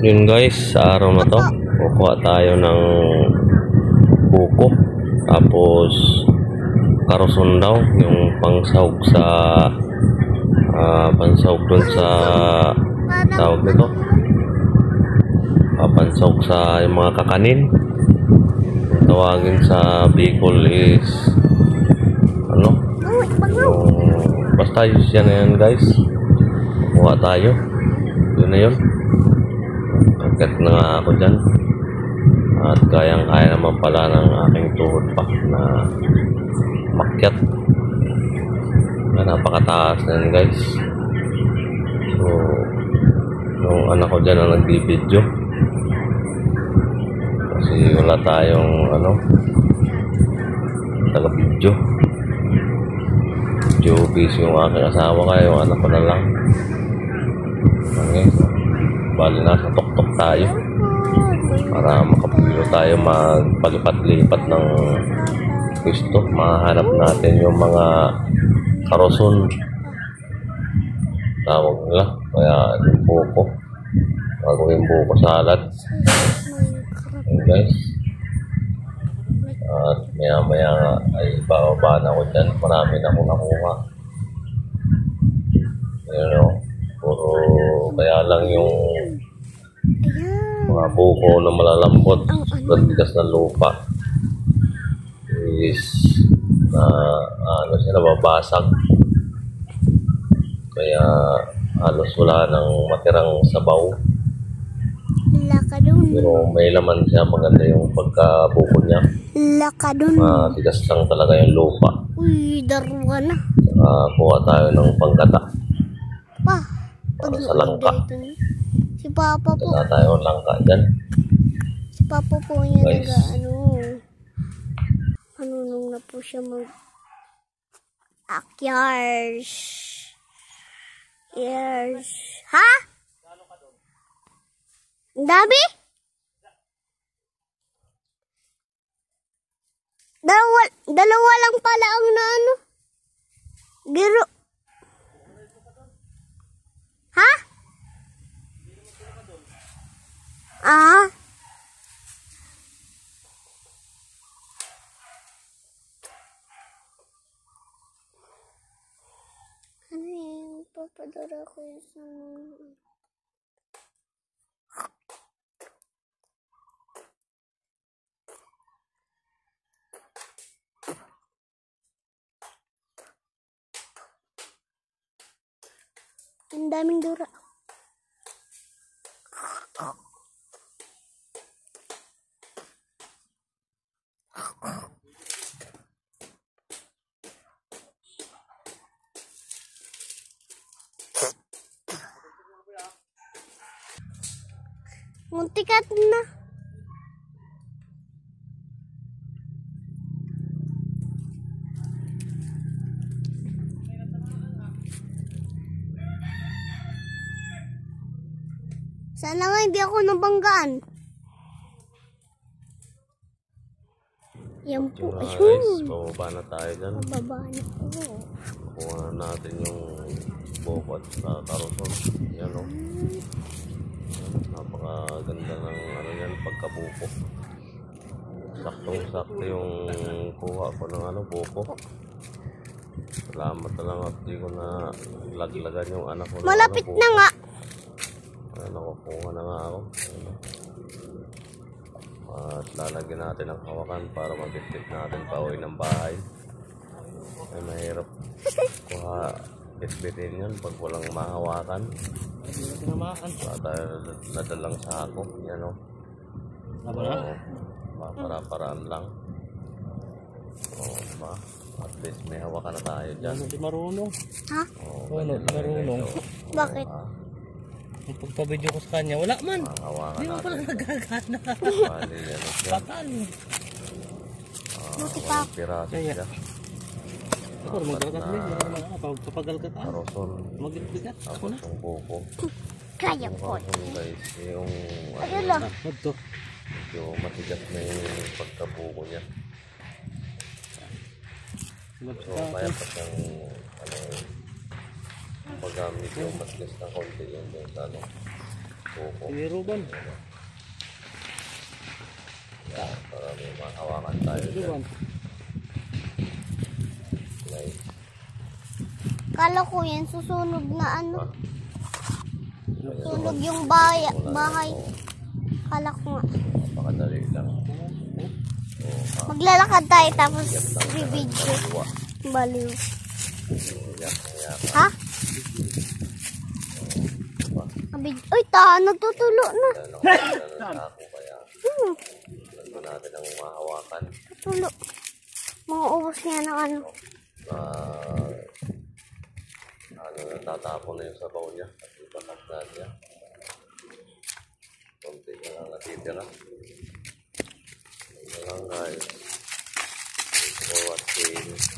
Yun guys, sa araw na to kukuha tayo ng buko, tapos karoson daw, yung pangsahog sa pansahog dun sa tawag nito, pansahog sa yung mga kakanin. Yung tawagin sa Bicol is ano, yung basta yan na yan guys. Kukuha tayo, yun na yun. Agad na nga ako dyan. At kayang-kaya naman pala ng aking tuhod pa na makyat. Napakataas na yun guys. So, yung anak ko dyan ang nagbibideo. Kasi wala tayong taga-video. Video busy yung aking asawa, kaya yung anak ko na lang. Okay. Bali nasa tok-tok tayo para makapilo tayo magpalipat-lipat ng pwesto. Mahanap natin yung mga karoson tawag nila, kaya yung buko, gagawin buko salad. Okay guys, at maya maya ay bababa na ako dyan. Marami na akong nakuha, puro kaya lang yung mga buko na malalambot sa tigas ng lupa is sila babasag, kaya halos wala nang matirang sabaw. Pero may laman siya, maganda yung pagkabuko niya. Tigas lang talaga yung lupa. Kuha tayo ng panggata para sa langka. Si Papa po. Wala tayo langka dyan. Si Papa po niya guys, nung na po siya akyars. Yes. Ha? Ang dami? Dalawa lang pala ang giro. Ha? Ah. Ano yung papadara ko sa ang daming dura. Muntikat na. Sana nga hindi ako nabanggaan. Yan po. Guys, bababa na tayo dyan. Bababa na po. Kuha natin yung buko at sa karoson. Yan o. Napakaganda ng yan, pagkabuko. Saktong-sakto yung kuha ko ng buko. Salamat na lang at di ko na laglagan yung anak ko. Malapit na nga. Nakukuha na nga ako. At lalagyan natin ang hawakan para mabitbit natin pa uwi ng bahay. Ay mahirap kuha bitbitin yun pag walang mahawakan. Wala tayo nadalang sako. Yan o. Para-paraan lang. Diba? At least may hawakan na tayo dyan. Hindi marunong. Ha? Marunong. Bakit? Yung pagpabidyo ko sa kanya, wala man. Hindi mo pala nagagana. Bakal. Walang piraso siya. Ako, magkagat mo. Papagal ka ka. Karoson. Magbigat. Tapos yung buko. Kaya po. Guys, yung medyo matigas na yung pagkabuko niya. So, kaya pa siyang paggamit yung matigas na konti yun. Buko. Hindi Ruben. Para may mahawakan tayo dyan. Ruben. Nice. Kala ko yan susunog na ano. Ah, Sunog yung bahay. Kala ko nga. napakadali lang. Maglalakad tayo tapos bibidyo. Iwa. Baliw. Iyak. Ha? Uy, nagtutulo na. Sa ako kaya. Lalo natin ang mahawakan. Tulo. Mga ubos niya ng ano. Tatapon na yung sabaw niya. At ipakat na niya. Konti na lang natitira. Ano lang guys. Thanks for watching.